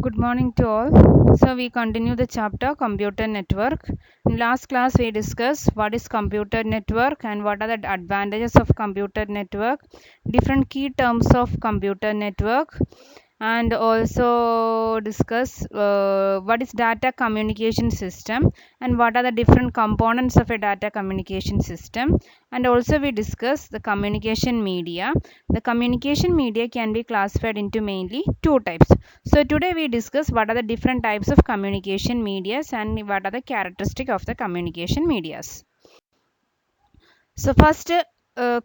Good morning to all. So we continue the chapter computer network. In last class we discussed what is computer network and what are the advantages of computer network, different key terms of computer network, and also discuss what is data communication system and what are the different components of a data communication system, and also we discuss the communication media. The communication media can be classified into mainly two types. So today we discuss what are the different types of communication medias and what are the characteristics of the communication medias. So first,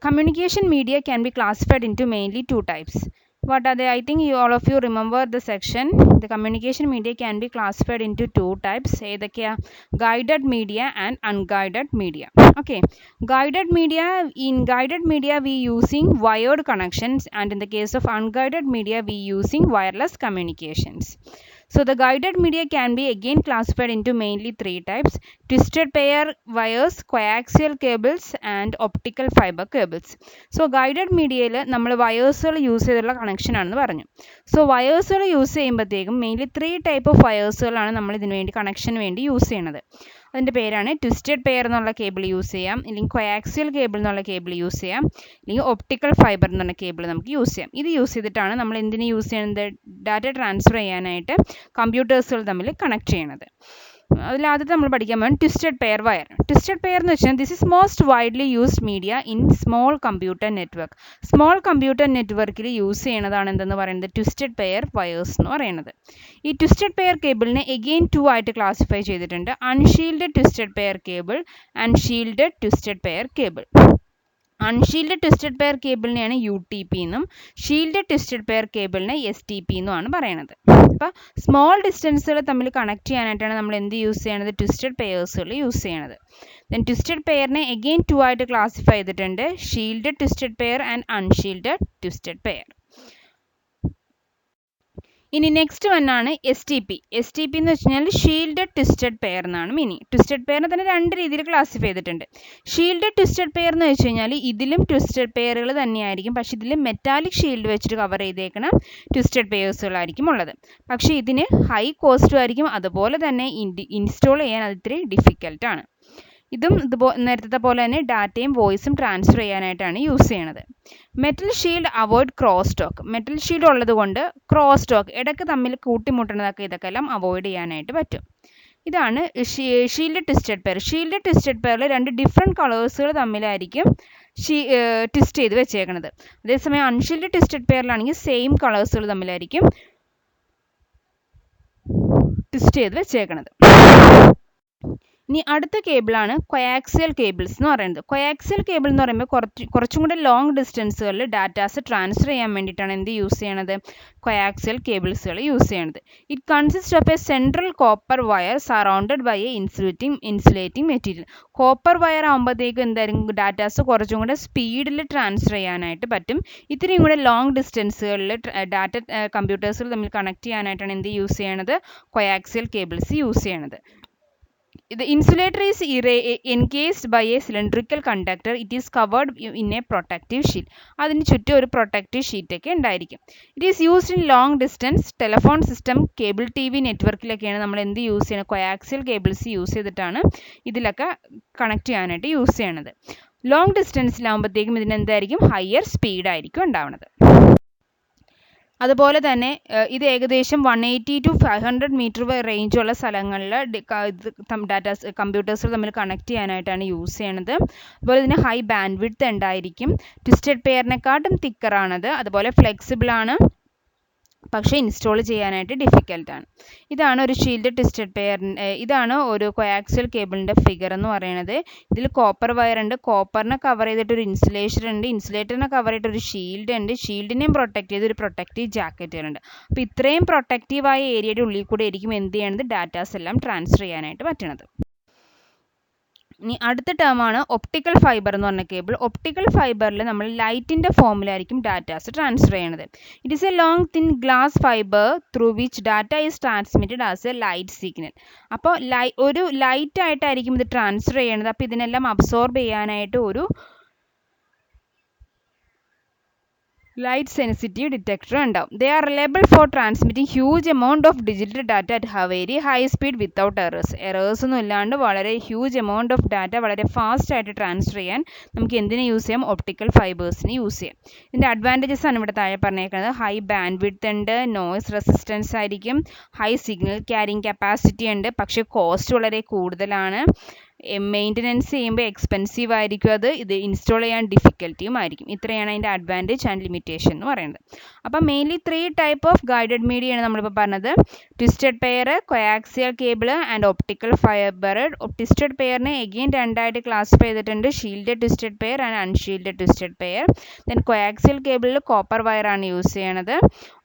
communication media can be classified into mainly two types. What are they? I think all of you remember the section. The communication media can be classified into two types, say the guided media and unguided media. Okay, in guided media we using wired connections, and in the case of unguided media we using wireless communications. So the guided media can be again classified into mainly three types: twisted pair wires, coaxial cables and optical fiber cables. So guided mediaയിൽ നമ്മൾ വയേഴ്സുകൾ use ചെയ്തുള്ള connection ആണെന്ന് പറഞ്ഞു. So വയേഴ്സുകൾ use ചെയ്യുമ്പോഴത്തേക്കും mainly three type of വയേഴ്സുകളാണ് നമ്മൾ ഇതിനു വേണ്ടി കണക്ഷന് വേണ്ടി use ചെയ്യണത്. അതിൻ്റെ പേരാണ് ട്വിസ്റ്റഡ് പെയർ എന്നുള്ള കേബിൾ യൂസ് ചെയ്യാം, അല്ലെങ്കിൽ കൊയാക്സിയൽ കേബിൾ എന്നുള്ള കേബിൾ യൂസ് ചെയ്യാം, അല്ലെങ്കിൽ ഒപ്റ്റിക്കൽ ഫൈബർ എന്നുള്ള കേബിൾ നമുക്ക് യൂസ് ചെയ്യാം. ഇത് യൂസ് ചെയ്തിട്ടാണ് നമ്മൾ എന്തിനു യൂസ് ചെയ്യുന്നത്? ഡാറ്റ ട്രാൻസ്ഫർ ചെയ്യാനായിട്ട് കമ്പ്യൂട്ടേഴ്സുകൾ തമ്മിൽ കണക്ട് ചെയ്യണത്. അതിൽ ആദ്യത്തെ നമ്മൾ പഠിക്കാൻ പോകുന്നത് twisted pair wire. Twisted pair എന്ന് വെച്ചാൽ this is most widely used media in small computer network. Small computer നെറ്റ്വർക്കിൽ യൂസ് ചെയ്യണതാണ് എന്തെന്ന് പറയുന്നത്? ട്വിസ്റ്റഡ് പെയർ വയേഴ്സ് എന്ന് പറയുന്നത്. ഈ ട്വിസ്റ്റഡ് പെയർ കേബിളിനെ എഗെയിൻ ടു ആയിട്ട് ക്ലാസിഫൈ ചെയ്തിട്ടുണ്ട്: unshielded twisted pair cable and shielded twisted pair cable. Unshielded twisted pair കേബിളിനെയാണ് UTP എന്നും ഷീൽഡ് ട്വിസ്റ്റഡ് പെയർ കേബിളിനെ STP എന്നുമാണ് പറയുന്നത്. അപ്പോൾ സ്മോൾ ഡിസ്റ്റൻസുകൾ തമ്മിൽ കണക്ട് ചെയ്യാനായിട്ടാണ് നമ്മൾ എന്ത് യൂസ് ചെയ്യണത്? ട്വിസ്റ്റഡ് പെയേഴ്സുകൾ യൂസ് ചെയ്യണത്. ദെൻ ട്വിസ്റ്റഡ് പെയറിനെ എഗെയിൻ ടു ആയിട്ട് ക്ലാസിഫൈ ചെയ്തിട്ടുണ്ട്: shield twisted pair and unshielded twisted pair. ഇനി നെക്സ്റ്റ് വണ്ണാണ് STP. STP എന്ന് വെച്ച് കഴിഞ്ഞാൽ ഷീൽഡ് ട്വിസ്റ്റഡ് പെയർ എന്നാണ് മീനിങ്. ട്വിസ്റ്റഡ് പെയറിനെ തന്നെ രണ്ട് രീതിയിൽ ക്ലാസിഫൈ ചെയ്തിട്ടുണ്ട്. ഷീൽഡ് ട്വിസ്റ്റഡ് പെയർ എന്ന് വെച്ച് കഴിഞ്ഞാൽ ഇതിലും ട്വിസ്റ്റഡ് പെയറുകൾ തന്നെയായിരിക്കും, പക്ഷെ ഇതിൽ മെറ്റാലിക് ഷീൽഡ് വെച്ചിട്ട് കവർ ചെയ്തേക്കണ ട്വിസ്റ്റഡ് പെയേഴ്സുകളായിരിക്കും ഉള്ളത്. പക്ഷേ ഇതിന് ഹൈ കോസ്റ്റും ആയിരിക്കും, അതുപോലെ തന്നെ ഇൻസ്റ്റോൾ ചെയ്യാൻ അത് ഇത്തിരി ഡിഫിക്കൽട്ടാണ്. ഇതും നേരത്തെ പോലെ തന്നെ ഡാറ്റയും വോയിസും ട്രാൻസ്ഫർ ചെയ്യാനായിട്ടാണ് യൂസ് ചെയ്യണത്. Metal shield avoid cross talk. Metal shield ഉള്ളത് കൊണ്ട് ക്രോസ് ടോക്ക്, ഇടയ്ക്ക് തമ്മിൽ കൂട്ടിമുട്ടുന്നതൊക്കെ ഇതൊക്കെ എല്ലാം അവോയ്ഡ് ചെയ്യാനായിട്ട് പറ്റും. ഇതാണ് shielded twisted pair. Shielded twisted പെയറിൽ രണ്ട് ഡിഫറെൻറ്റ് കളേഴ്സുകൾ തമ്മിലായിരിക്കും ട്വിസ്റ്റ് ചെയ്ത് വെച്ചേക്കുന്നത്. അതേസമയം അൺഷീൽഡ് ട്വിസ്റ്റഡ് പെയറിലാണെങ്കിൽ സെയിം കളേഴ്സുകൾ തമ്മിലായിരിക്കും ട്വിസ്റ്റ് ചെയ്ത് വെച്ചേക്കുന്നത്. ഇനി അടുത്ത കേബിളാണ് കൊയാക്സിയൽ കേബിൾസ് എന്ന് പറയുന്നത്. കൊയാക്സിയൽ കേബിൾ എന്ന് പറയുമ്പോൾ കുറച്ചും കൂടെ ലോങ് ഡിസ്റ്റൻസുകളിൽ ഡാറ്റാസ് ട്രാൻസ്ഫർ ചെയ്യാൻ വേണ്ടിയിട്ടാണ് എന്ത് യൂസ് ചെയ്യണത്? കൊയാക്സിയൽ കേബിൾസുകൾ യൂസ് ചെയ്യണത്. It consist of a central copper wire surrounded by a insulating material. Copper wire ആകുമ്പോഴത്തേക്കും എന്തായിരിക്കും? ഡാറ്റാസ് കുറച്ചും കൂടെ സ്പീഡിൽ ട്രാൻസ്ഫർ ചെയ്യാനായിട്ട് പറ്റും. ഇത്രയും കൂടെ ലോങ് ഡിസ്റ്റൻസുകളിൽ ഡാറ്റ കമ്പ്യൂട്ടേഴ്സുകൾ തമ്മിൽ കണക്ട് ചെയ്യാനായിട്ടാണ് എന്ത് യൂസ് ചെയ്യണത്? കൊയാക്സിയൽ കേബിൾസ് യൂസ് ചെയ്യണത്. The insulator is encased by a cylindrical conductor. It is covered in a protective sheet. അതിന് ചുറ്റും ഒരു പ്രൊട്ടക്റ്റീവ് ഷീറ്റ് ഒക്കെ ഉണ്ടായിരിക്കും. It is used in long distance telephone system, cable TV നെറ്റ്വർക്കിലൊക്കെയാണ് നമ്മൾ എന്ത് use ചെയ്യണം? Coaxial cables use ചെയ്തിട്ടാണ് ഇതിലൊക്കെ കണക്ട് ചെയ്യാനായിട്ട് യൂസ് ചെയ്യണത്. ലോങ് ഡിസ്റ്റൻസിലാകുമ്പോഴത്തേക്കും ഇതിനെന്തായിരിക്കും? ഹയർ സ്പീഡായിരിക്കും ഉണ്ടാവുന്നത്. അതുപോലെ തന്നെ ഇത് ഏകദേശം 180 to 500 മീറ്റർ റേഞ്ചുള്ള സ്ഥലങ്ങളിൽ ഡാറ്റാസ് കമ്പ്യൂട്ടേഴ്സുകൾ തമ്മിൽ കണക്ട് ചെയ്യാനായിട്ടാണ് യൂസ് ചെയ്യണത്. അതുപോലെ ഇതിന് ഹൈ ബാൻഡ് വിഡ്ത്ത് ഉണ്ടായിരിക്കും. ട്വിസ്റ്റഡ് പെയറിനെക്കാട്ടും തിക്കറാണത്. അതുപോലെ ഫ്ലെക്സിബിൾ ആണ്, പക്ഷേ ഇൻസ്റ്റോൾ ചെയ്യാനായിട്ട് ഡിഫിക്കൽട്ടാണ്. ഇതാണ് ഒരു ഷീൽഡ് ട്വിസ്റ്റഡ് പെയറിൻ്റെ, ഇതാണ് ഒരു കൊയാക്സിയൽ കേബിളിൻ്റെ ഫിഗർ എന്ന് പറയുന്നത്. ഇതിൽ കോപ്പർ വയർ ഉണ്ട്, കോപ്പറിനെ കവർ ചെയ്തിട്ടൊരു ഇൻസുലേറ്റർ ഉണ്ട്, ഇൻസുലേറ്ററിനെ കവർ ചെയ്തിട്ടൊരു ഷീൽഡ് ഉണ്ട്, ഷീൽഡിനെയും പ്രൊട്ടക്ട് ചെയ്ത് ഒരു പ്രൊട്ടക്റ്റീവ് ജാക്കറ്റുകളുണ്ട്. അപ്പോൾ ഇത്രയും പ്രൊട്ടക്റ്റീവായ ഏരിയയുടെ ഉള്ളിൽ കൂടെ ആയിരിക്കും എന്ത് ചെയ്യണത്? ഡാറ്റാസ് എല്ലാം ട്രാൻസ്ഫർ ചെയ്യാനായിട്ട് പറ്റണത്. ഇനി അടുത്ത ടേമാണ് ഒപ്റ്റിക്കൽ ഫൈബർ എന്ന് പറഞ്ഞ കേബിൾ. ഒപ്റ്റിക്കൽ ഫൈബറിൽ നമ്മൾ ലൈറ്റിൻ്റെ ഫോമിലായിരിക്കും ഡാറ്റാസ് ട്രാൻസ്ഫർ ചെയ്യണത്. It is A long thin glass fibre through which data is transmitted as A light signal. അപ്പോൾ ഒരു ലൈറ്റ് ആയിട്ടായിരിക്കും ഇത് ട്രാൻസ്ഫർ ചെയ്യണത്. അപ്പോൾ ഇതിനെല്ലാം അബ്സോർബ് ചെയ്യാനായിട്ട് ഒരു ലൈറ്റ് സെൻസിറ്റീവ് ഡിറ്റക്ടർ ഉണ്ടാവും. They are reliable for transmitting huge amount of digital data at very high speed without errors ഒന്നും ഇല്ലാണ്ട് വളരെ ഹ്യൂജ് എമൗണ്ട് ഓഫ് ഡാറ്റ വളരെ ഫാസ്റ്റ് ആയിട്ട് ട്രാൻസ്ഫർ ചെയ്യാൻ നമുക്ക് എന്തിനെ യൂസ് ചെയ്യാം? ഒപ്റ്റിക്കൽ ഫൈബേഴ്സിന് യൂസ് ചെയ്യാം. ഇതിൻ്റെ അഡ്വാൻറ്റേജസ് ആണ് ഇവിടെ താഴെ പറഞ്ഞേക്കുന്നത്. ഹൈ ബാൻഡ് വിഡ്ത്ത് ഉണ്ട്, നോയ്സ് റെസിസ്റ്റൻസ് ആയിരിക്കും, ഹൈ സിഗ്നൽ ക്യാരിങ് കപ്പാസിറ്റി ഉണ്ട്, പക്ഷേ കോസ്റ്റ് വളരെ കൂടുതലാണ്. മെയിൻ്റനൻസ് ചെയ്യുമ്പോൾ എക്സ്പെൻസീവ് ആയിരിക്കും, ഇത് ഇൻസ്റ്റാൾ ചെയ്യാൻ ഡിഫിക്കൽറ്റിയും ആയിരിക്കും. ഇത്രയാണ് അതിൻ്റെ അഡ്വാൻറ്റേജ് ആൻഡ് ലിമിറ്റേഷൻ എന്ന് പറയുന്നത്. അപ്പം മെയിൻലി 3 ടൈപ്പ് ഓഫ് ഗൈഡഡ് മീഡിയയാണ് നമ്മളിപ്പോൾ പറഞ്ഞത്. Twisted pair, coaxial cable and optical fibre. Twisted പെയറിനെ എഗെയിൻ രണ്ടായിട്ട് ക്ലാസിഫൈ ചെയ്തിട്ടുണ്ട്, shielded twisted pair and unshielded twisted pair. Then coaxial കേബിളിൽ കോപ്പർ വയറാണ് യൂസ് ചെയ്യണത്.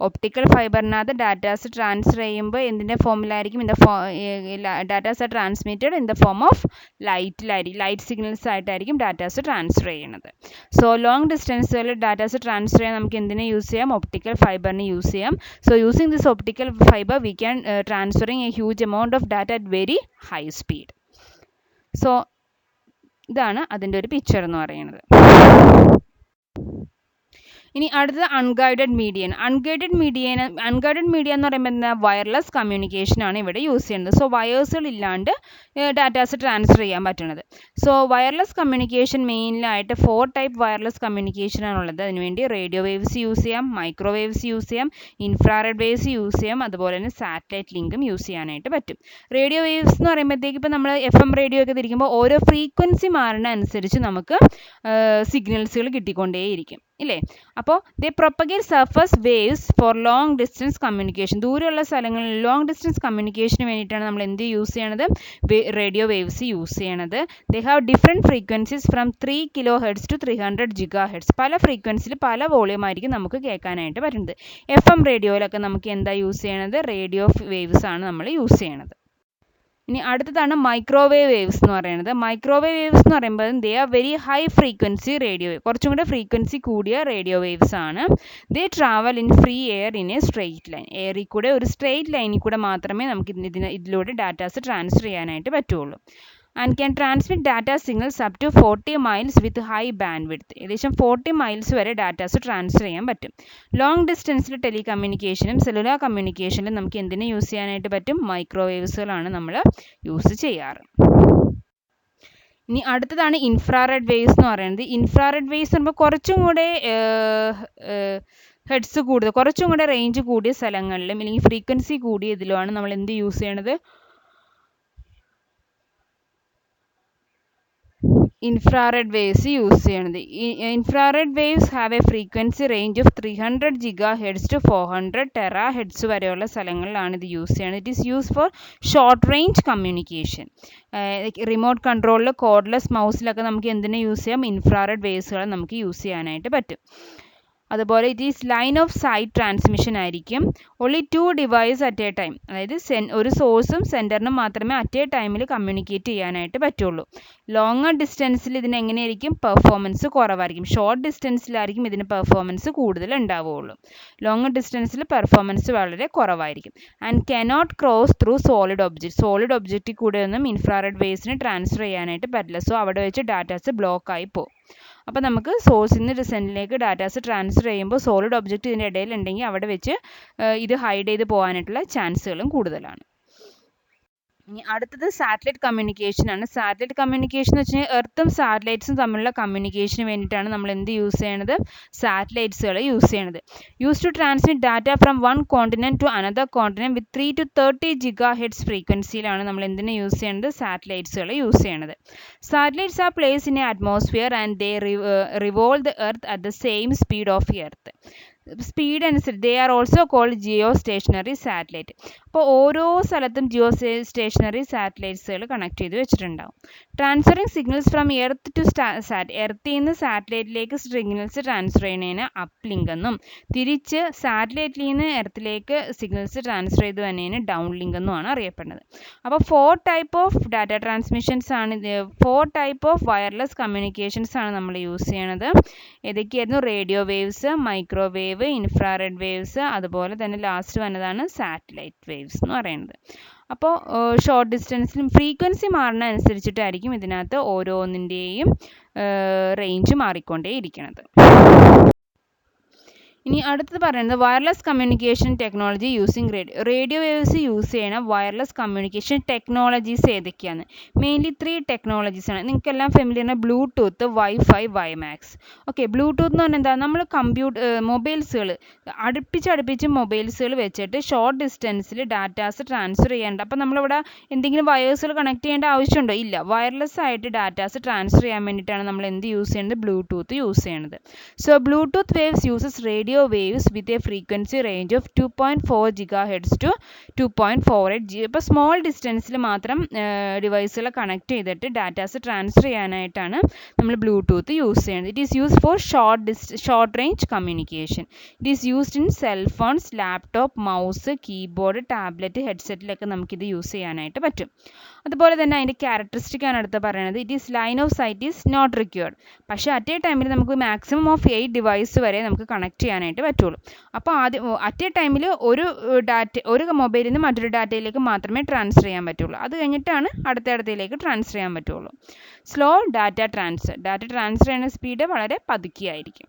ഒപ്റ്റിക്കൽ ഫൈബറിനകത്ത് ഡാറ്റാസ് ട്രാൻസ്ഫർ ചെയ്യുമ്പോൾ എന്തിൻ്റെ ഫോമിലായിരിക്കും? Datas are transmitted in the form of light signals ആയിട്ടായിരിക്കും ഡാറ്റാസ് ട്രാൻസ്ഫർ ചെയ്യുന്നത്. സോ ലോങ് ഡിസ്റ്റൻസുകളിൽ ഡാറ്റാസ് ട്രാൻസ്ഫർ ചെയ്യാൻ നമുക്ക് എന്തിനെ യൂസ് ചെയ്യാം? ഒപ്റ്റിക്കൽ ഫൈബറിന് യൂസ് ചെയ്യാം. So using this optical fibre we can transferring A huge amount of data at very high speed. So ഇതാണ് അതിൻ്റെ ഒരു പിക്ചർ എന്ന് പറയുന്നത്. ഇനി അടുത്തത് അൺഗൈഡഡ് മീഡിയ. അൺഗൈഡഡ് മീഡിയ എന്ന് പറയുമ്പോൾ എന്താ? വയർലെസ് കമ്മ്യൂണിക്കേഷൻ ആണ് ഇവിടെ യൂസ് ചെയ്യുന്നത്. സോ വയേഴ്സുകൾ ഇല്ലാണ്ട് ഡാറ്റാസ് ട്രാൻസ്ഫർ ചെയ്യാൻ പറ്റുന്നത്. സോ വയർലെസ് കമ്മ്യൂണിക്കേഷൻ മെയിനായിട്ട് 4 ടൈപ്പ് വയർലെസ് കമ്മ്യൂണിക്കേഷൻ ആണുള്ളത്. അതിനുവേണ്ടി റേഡിയോ വേവ്സ് യൂസ് ചെയ്യാം, മൈക്രോവേവ്സ് യൂസ് ചെയ്യാം, ഇൻഫ്രാറെഡ് വേവ്സ് യൂസ് ചെയ്യാം, അതുപോലെ തന്നെ സാറ്റലൈറ്റ് ലിങ്കും യൂസ് ചെയ്യാനായിട്ട് പറ്റും. റേഡിയോ വേവ്സ് എന്ന് പറയുമ്പോഴത്തേക്ക് ഇപ്പോൾ നമ്മൾ FM റേഡിയോ ഒക്കെ തിരിക്കുമ്പോൾ ഓരോ ഫ്രീക്വൻസി മാറുന്ന അനുസരിച്ച് നമുക്ക് സിഗ്നൽസുകൾ കിട്ടിക്കൊണ്ടേയിരിക്കും ഇല്ലേ? അപ്പോൾ they propagate surface waves for long distance communication. ദൂരെയുള്ള സ്ഥലങ്ങളിൽ ലോങ് ഡിസ്റ്റൻസ് കമ്മ്യൂണിക്കേഷന് വേണ്ടിയിട്ടാണ് നമ്മൾ എന്ത് യൂസ് ചെയ്യണത്? റേഡിയോ വേവ്സ് യൂസ് ചെയ്യണത്. They have different frequencies from 3 kHz to 300 GHz. പല ഫ്രീക്വൻസിയിൽ പല വോളിയം ആയിരിക്കും നമുക്ക് കേൾക്കാനായിട്ട് പറ്റുന്നത്. FM റേഡിയോയിലൊക്കെ നമുക്ക് എന്താ യൂസ് ചെയ്യണത്? റേഡിയോ വേവ്സ് ആണ് നമ്മൾ യൂസ് ചെയ്യണത്. ഇനി അടുത്തതാണ് മൈക്രോവേവ് വേവ്സ് എന്ന് പറയുന്നത്. മൈക്രോവേവ് വേവ്സ് എന്ന് പറയുമ്പോൾ they are very high frequency radio wave, കുറച്ചും കൂടെ ഫ്രീക്വൻസി കൂടിയ റേഡിയോ വേവ്സ് ആണ്. They travel in free air in a straight line. എയറിൽ കൂടെ ഒരു സ്ട്രെയിറ്റ് ലൈനിൽ കൂടെ മാത്രമേ നമുക്ക് ഇതിലൂടെ ഡാറ്റാസ് ട്രാൻസ്ഫർ ചെയ്യാനായിട്ട് പറ്റുള്ളൂ. And can transmit data signals up to 40 miles with high bandwidth. ഏകദേശം 40 miles വരെ ഡാറ്റാസ് ട്രാൻസ്ഫർ ചെയ്യാൻ പറ്റും. ലോങ് ഡിസ്റ്റൻസിൽ ടെലികമ്മ്യൂണിക്കേഷനും സെല്ലുലാർ കമ്മ്യൂണിക്കേഷനിലും നമുക്ക് എന്തിനെ യൂസ് ചെയ്യാനായിട്ട് പറ്റും? മൈക്രോവേവ്സുകളാണ് നമ്മൾ യൂസ് ചെയ്യാറ്. ഇനി അടുത്തതാണ് ഇൻഫ്രാറെഡ് വേവ്സ് എന്ന് പറയുന്നത്. ഇൻഫ്രാറെഡ് വേവ്സ് എന്ന് പറയുമ്പോൾ കുറച്ചും കൂടെ ഹെഡ്സ് കൂടുതൽ, കുറച്ചും കൂടെ റേഞ്ച് കൂടിയ സ്ഥലങ്ങളിലും അല്ലെങ്കിൽ ഫ്രീക്വൻസി കൂടിയ ഇതിലുമാണ് നമ്മൾ എന്ത് യൂസ് ചെയ്യണത്? ഇൻഫ്രാറെഡ് വേവ്സ് യൂസ് ചെയ്യണത്. Infrared waves have A frequency range of 300 GHz to 400 THz വരെയുള്ള സ്ഥലങ്ങളിലാണ് ഇത് യൂസ് ചെയ്യുന്നത്. It is use for short range communication. Remote കൺട്രോളിൽ കോർഡ്ലെസ് മൗസിലൊക്കെ നമുക്ക് എന്തിനെ യൂസ് ചെയ്യാം? ഇൻഫ്രാറെഡ് വേവ്സുകൾ നമുക്ക് യൂസ് ചെയ്യാനായിട്ട് പറ്റും. അതുപോലെ it is line of sight transmission ആയിരിക്കും. Only 2 device at a time. അതായത് ഒരു സോഴ്സും സെൻറ്ററിനും മാത്രമേ അറ്റ് എ ടൈമിൽ കമ്മ്യൂണിക്കേറ്റ് ചെയ്യാനായിട്ട് പറ്റുള്ളൂ. ലോങ്ങർ ഡിസ്റ്റൻസിൽ ഇതിന് എങ്ങനെയായിരിക്കും? പെർഫോമൻസ് കുറവായിരിക്കും. ഷോർട്ട് ഡിസ്റ്റൻസിലായിരിക്കും ഇതിന് പെർഫോമൻസ് കൂടുതൽ ഉണ്ടാവുകയുള്ളൂ. ലോങ്ങർ ഡിസ്റ്റൻസിൽ പെർഫോമൻസ് വളരെ കുറവായിരിക്കും. And cannot cross through solid object. Solid ഒബ്ജക്റ്റിൽ കൂടെ ഒന്നും ഇൻഫ്രാറെഡ് വേവ്സിന് ട്രാൻസ്ഫർ ചെയ്യാനായിട്ട് പറ്റില്ല. സോ അവിടെ വെച്ച് ഡാറ്റാസ് ബ്ലോക്കായി പോകും. അപ്പോൾ നമുക്ക് സോഴ്സിൽ നിന്ന് സെൻറ്ററിലേക്ക് ഡാറ്റാസ് ട്രാൻസ്ഫർ ചെയ്യുമ്പോൾ സോളിഡ് ഒബ്ജക്റ്റ് ഇതിൻ്റെ ഇടയിൽ ഉണ്ടെങ്കിൽ അവിടെ വെച്ച് ഇത് ഹൈഡ് ചെയ്ത് പോകാനായിട്ടുള്ള ചാൻസുകളും കൂടുതലാണ്. ഇനി അടുത്തത് സാറ്റലൈറ്റ് കമ്മ്യൂണിക്കേഷൻ ആണ്. സാറ്റലൈറ്റ് കമ്മ്യൂണിക്കേഷൻ എന്ന് വെച്ച് കഴിഞ്ഞാൽ എർത്തും സാറ്റലൈറ്റ്സും തമ്മിലുള്ള കമ്മ്യൂണിക്കേഷന് വേണ്ടിയിട്ടാണ് നമ്മൾ എന്ത് യൂസ് ചെയ്യണത്? സാറ്റലൈറ്റ്സുകൾ യൂസ് ചെയ്യണത്. Use to transmit data from one continent to another continent with 3 to 30 GHz ഫ്രീക്വൻസിയിലാണ് നമ്മൾ എന്തിനെ യൂസ് ചെയ്യണത്? സാറ്റലൈറ്റ്സുകൾ യൂസ് ചെയ്യണത്. Satellites are placed in a atmosphere and they revolve the earth at the same speed of earth. Speed അനുസരിച്ച് they are also called geostationary satellite. അപ്പോൾ ഓരോ സ്ഥലത്തും ജിയോ സ്റ്റേഷനറി സാറ്റലൈറ്റ്സുകൾ കണക്ട് ചെയ്ത് വെച്ചിട്ടുണ്ടാവും. Transferring signals from earth to എർത്തിൽ നിന്ന് സാറ്റലൈറ്റിലേക്ക് signals transfer ചെയ്യുന്നതിന് up link എന്നും തിരിച്ച് സാറ്റലൈറ്റിൽ നിന്ന് എർത്തിലേക്ക് സിഗ്നൽസ് ട്രാൻസ്ഫർ ചെയ്ത് തന്നതിന് ഡൗൺ ലിങ്ക് എന്നുമാണ് അറിയപ്പെടുന്നത്. അപ്പോൾ 4 ടൈപ്പ് ഓഫ് ഡാറ്റ ട്രാൻസ്മിഷൻസ് ആണ്, 4 ടൈപ്പ് ഓഫ് വയർലെസ് കമ്മ്യൂണിക്കേഷൻസ് ആണ് നമ്മൾ യൂസ് ചെയ്യണത്. ഏതൊക്കെയായിരുന്നു? Radio waves, microwave, infrared waves, അതുപോലെ തന്നെ ലാസ്റ്റ് വന്നതാണ് സാറ്റലൈറ്റ് വേവ്സ് എന്ന് പറയുന്നത്. അപ്പോൾ ഷോർട്ട് ഡിസ്റ്റൻസിലും ഫ്രീക്വൻസി മാറുന്ന അനുസരിച്ചിട്ടായിരിക്കും ഇതിനകത്ത് ഓരോന്നിൻ്റെയും റേഞ്ച് മാറിക്കൊണ്ടേ ഇരിക്കുന്നത്. ഇനി അടുത്തത് പറയുന്നത് wireless communication technology using radio waves use ചെയ്യണ വയർലെസ് കമ്മ്യൂണിക്കേഷൻ ടെക്നോളജീസ് ഏതൊക്കെയാണ്? മെയിൻലി 3 ടെക്നോളജീസ് ആണ്. നിങ്ങൾക്കെല്ലാം familiar Bluetooth, wifi, WiMAX. Okay, Bluetooth എന്ന് പറഞ്ഞാൽ എന്താ? നമ്മൾ മൊബൈൽസുകൾ അടുപ്പിച്ച് മൊബൈൽസുകൾ വെച്ചിട്ട് ഷോർട്ട് ഡിസ്റ്റൻസിൽ ഡാറ്റാസ് ട്രാൻസ്ഫർ ചെയ്യേണ്ട. അപ്പോൾ നമ്മളിവിടെ എന്തെങ്കിലും വയേഴ്സുകൾ കണക്ട് ചെയ്യേണ്ട ആവശ്യമുണ്ടോ? ഇല്ല. വയർലെസ് ആയിട്ട് ഡാറ്റാസ് ട്രാൻസ്ഫർ ചെയ്യാൻ വേണ്ടിയിട്ടാണ് നമ്മൾ എന്ത് യൂസ് ചെയ്യുന്നത്? ബ്ലൂടൂത്ത് യൂസ് ചെയ്യുന്നത്. So Bluetooth waves uses radio waves with a frequency range of 2.4 GHz to 2.48 GHz. ഇപ്പോൾ സ്മോൾ ഡിസ്റ്റൻസിൽ മാത്രം ഡിവൈസുകളെ കണക്ട് ചെയ്തിട്ട് ഡാറ്റാസ് ട്രാൻസ്ഫർ ചെയ്യാനായിട്ടാണ് നമ്മൾ ബ്ലൂടൂത്ത് യൂസ് ചെയ്യുന്നത്. It is use for short range communication. It is used in cellphones, laptop, mouse, keyboard, tablet, ഹെഡ്സെറ്റിലൊക്കെ നമുക്കിത് യൂസ് ചെയ്യാനായിട്ട് പറ്റും. അതുപോലെ തന്നെ അതിൻ്റെ ക്യാരക്ടറിസ്റ്റിക് ആണ് അടുത്ത് പറയുന്നത്. It is line of sight is not required. പക്ഷേ അറ്റ് എ ടൈമിൽ നമുക്ക് മാക്സിമം ഓഫ് 8 ഡിവൈസ് വരെ നമുക്ക് കണക്ട് ചെയ്യാനായിട്ട് പറ്റുള്ളൂ. അപ്പോൾ ആദ്യം അറ്റ് എ ടൈമിൽ ഒരു മൊബൈലിൽ നിന്ന് മറ്റൊരു ഡാറ്റയിലേക്ക് മാത്രമേ ട്രാൻസ്ഫർ ചെയ്യാൻ പറ്റുള്ളൂ. അത് കഴിഞ്ഞിട്ടാണ് അടുത്തയിലേക്ക് ട്രാൻസ്ഫർ ചെയ്യാൻ പറ്റുള്ളൂ. സ്ലോ ഡാറ്റ ട്രാൻസ്ഫർ ചെയ്യുന്ന സ്പീഡ് വളരെ പതുക്കെയായിരിക്കും.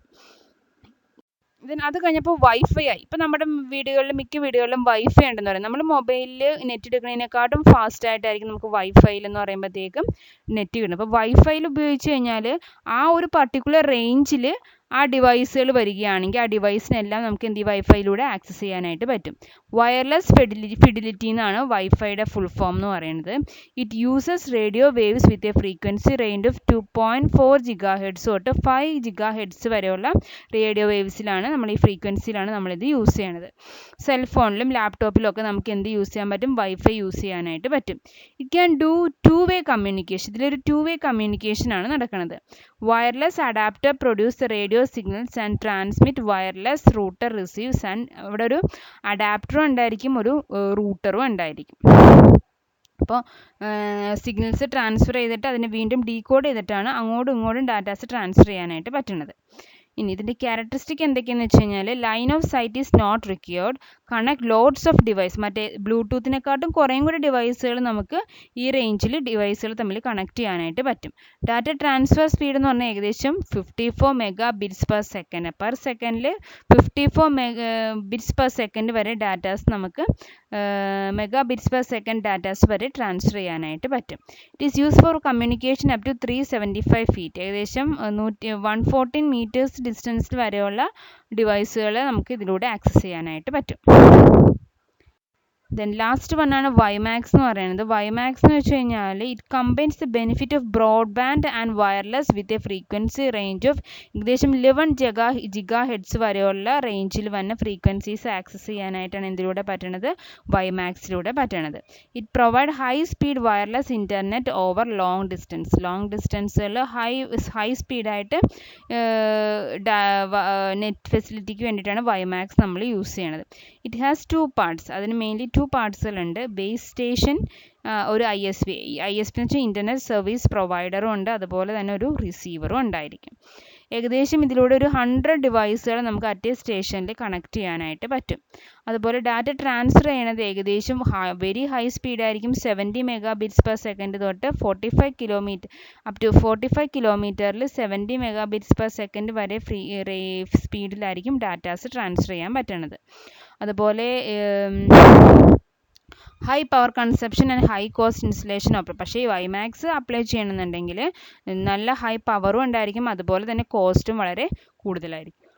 അത് കഴിഞ്ഞപ്പോൾ വൈഫൈ ആയി. ഇപ്പോൾ നമ്മുടെ മിക്ക വീടുകളിലും വൈഫൈ ഉണ്ടെന്ന് പറയും. നമ്മൾ മൊബൈലിൽ നെറ്റ് എടുക്കുന്നതിനെക്കാട്ടും ഫാസ്റ്റ് ആയിട്ടായിരിക്കും നമുക്ക് വൈഫൈയിൽ എന്ന് പറയുമ്പോഴത്തേക്കും നെറ്റ് കിട്ടും. അപ്പോൾ വൈഫൈയിൽ ഉപയോഗിച്ച് കഴിഞ്ഞാൽ ആ ഒരു പർട്ടിക്കുലർ റേഞ്ചിൽ ആ ഡിവൈസുകൾ വരികയാണെങ്കിൽ ആ ഡിവൈസിനെല്ലാം നമുക്ക് എന്ത് വൈഫൈയിലൂടെ ആക്സസ് ചെയ്യാനായിട്ട് പറ്റും. വയർലെസ് ഫിഡിലിറ്റി എന്നാണ് വൈഫൈയുടെ ഫുൾ ഫോം എന്ന് പറയുന്നത്. It uses radio waves with a frequency range of 2.4 GHz തൊട്ട് 5 GHz വരെയുള്ള റേഡിയോ വേവ്സിലാണ് ഈ ഫ്രീക്വൻസിയിലാണ് നമ്മളിത് യൂസ് ചെയ്യണത്. സെൽഫോണിലും ലാപ്ടോപ്പിലും ഒക്കെ നമുക്ക് എന്ത് യൂസ് ചെയ്യാൻ പറ്റും? വൈഫൈ യൂസ് ചെയ്യാനായിട്ട് പറ്റും. It can do 2-way communication. ഇതിലൊരു 2-way കമ്മ്യൂണിക്കേഷൻ ആണ് നടക്കുന്നത്. Wireless adapter produce radio signals and transmit wireless router receives and ഇവിടെ ഒരു അഡാപ്റ്ററും ഉണ്ടായിരിക്കും, ഒരു റൂട്ടറും ഉണ്ടായിരിക്കും. അപ്പോൾ സിഗ്നൽസ് ട്രാൻസ്ഫർ ചെയ്തിട്ട് അതിനെ വീണ്ടും ഡീകോഡ് ചെയ്തിട്ടാണ് അങ്ങോട്ടും ഇങ്ങോട്ടും ഡാറ്റാസ് ട്രാൻസ്ഫർ ചെയ്യാനായിട്ട് പറ്റുന്നത്. ഇനി ഇതിൻ്റെ ക്യാരക്ടറിസ്റ്റിക് എന്തൊക്കെയാണെന്ന് വെച്ച് കഴിഞ്ഞാൽ line of sight is not required, connect loads of device. മറ്റേ ബ്ലൂടൂത്തിനെക്കാട്ടും കുറേയും കൂടി ഡിവൈസുകൾ നമുക്ക് ഈ റേഞ്ചിൽ ഡിവൈസുകൾ തമ്മിൽ കണക്ട് ചെയ്യാനായിട്ട് പറ്റും. ഡാറ്റ ട്രാൻസ്ഫർ സ്പീഡ് എന്ന് പറഞ്ഞാൽ ഏകദേശം 54 Mbps. പെർ സെക്കൻഡിൽ 54 Mbps വരെ ഡാറ്റാസ് നമുക്ക് Mbps ഡാറ്റാസ് വരെ ട്രാൻസ്ഫർ ചെയ്യാനായിട്ട് പറ്റും. It is use for communication up to 375 feet. ഏകദേശം 114 meters ഡിസ്റ്റൻസിൽ വരെയുള്ള ഡിവൈസുകളെ നമുക്ക് ഇതിലൂടെ ആക്സസ് ചെയ്യാനായിട്ട് പറ്റും. ദെൻ ലാസ്റ്റ് വണ്ണാണ് വൈമാക്സ് എന്ന് പറയുന്നത്. വൈമാക്സ് എന്ന് വെച്ച് കഴിഞ്ഞാൽ it combines the benefit of broadband and wireless with a frequency range of ഏകദേശം 11 GHz വരെയുള്ള റേഞ്ചിൽ വന്ന ഫ്രീക്വൻസീസ് ആക്സസ് ചെയ്യാനായിട്ടാണ് ഇതിലൂടെ പറ്റുന്നത്, വൈമാക്സിലൂടെ പറ്റുന്നത്. It provide high speed wireless internet over long ഡിസ്റ്റൻസുകളിൽ ഹൈ സ്പീഡായിട്ട് നെറ്റ് ഫെസിലിറ്റിക്ക് വേണ്ടിയിട്ടാണ് വൈമാക്സ് നമ്മൾ യൂസ് ചെയ്യണത്. It has 2 parts. അതിന് മെയിൻലി 2 പാർട്സുകളുണ്ട്. ബേസ് സ്റ്റേഷൻ, ഒരു ISP എന്ന് വെച്ചാൽ ഇൻ്റർനെറ്റ് സർവീസ് പ്രൊവൈഡറും ഉണ്ട്, അതുപോലെ തന്നെ ഒരു റിസീവറും ഉണ്ടായിരിക്കും. ഏകദേശം ഇതിലൂടെ ഒരു 100 ഡിവൈസുകൾ നമുക്ക് അറ്റ് എ സ്റ്റേഷനിൽ കണക്ട് ചെയ്യാനായിട്ട് പറ്റും. അതുപോലെ ഡാറ്റ ട്രാൻസ്ഫർ ചെയ്യണത് ഏകദേശം വെരി ഹൈ സ്പീഡായിരിക്കും. 70 Mbps തൊട്ട് 45 കിലോമീറ്റർ അപ് ടു 45 കിലോമീറ്ററിൽ 70 Mbps വരെ സ്പീഡിലായിരിക്കും ഡാറ്റാസ് ട്രാൻസ്ഫർ ചെയ്യാൻ പറ്റുന്നത്. അതുപോലെ high power consumption and high cost installation operation. പക്ഷേ ഈ വൈമാക്സ് അപ്ലൈ ചെയ്യണമെന്നുണ്ടെങ്കിൽ നല്ല ഹൈ പവറും ഉണ്ടായിരിക്കും, അതുപോലെ തന്നെ കോസ്റ്റും വളരെ കൂടുതലായിരിക്കും.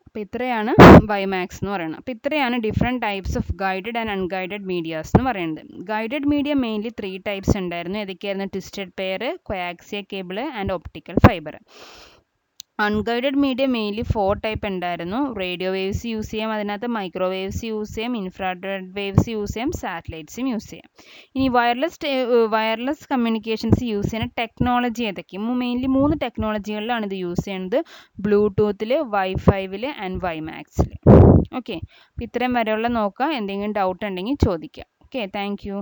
അപ്പോൾ ഇത്രയാണ് വൈമാക്സ് എന്ന് പറയുന്നത്. അപ്പോൾ ഇത്രയാണ് different types of guided and unguided medias എന്ന് പറയുന്നത്. ഗൈഡഡ് മീഡിയ മെയിൻലി 3 ടൈപ്സ് ഉണ്ടായിരുന്നു. ഏതൊക്കെയായിരുന്നു? Twisted pair, coaxial cable and optical fibre. Unguided media mainly 4 type ഉണ്ടായിരുന്നു. റേഡിയോ വേവ്സ് യൂസ് ചെയ്യാം, അതിനകത്ത് മൈക്രോവേവ്സ് യൂസ് ചെയ്യാം, ഇൻഫ്രാറെഡ് വേവ്സ് യൂസ് ചെയ്യാം, സാറ്റലൈറ്റ്സും യൂസ് ചെയ്യാം. ഇനി വയർലെസ് കമ്മ്യൂണിക്കേഷൻസ് യൂസ് ചെയ്യുന്ന ടെക്നോളജി ഏതൊക്കെയാണ്? മെയിൻലി 3 ടെക്നോളജികളിലാണ് ഇത് യൂസ് ചെയ്യുന്നത്. ബ്ലൂടൂത്തിൽ, വൈഫൈവിൽ ആൻഡ് വൈമാക്സിൽ. ഓക്കെ, അപ്പോൾ ഇത്രയും വരെയുള്ള നോക്കുക. എന്തെങ്കിലും ഡൗട്ട് ഉണ്ടെങ്കിൽ ചോദിക്കാം. Okay, thank you.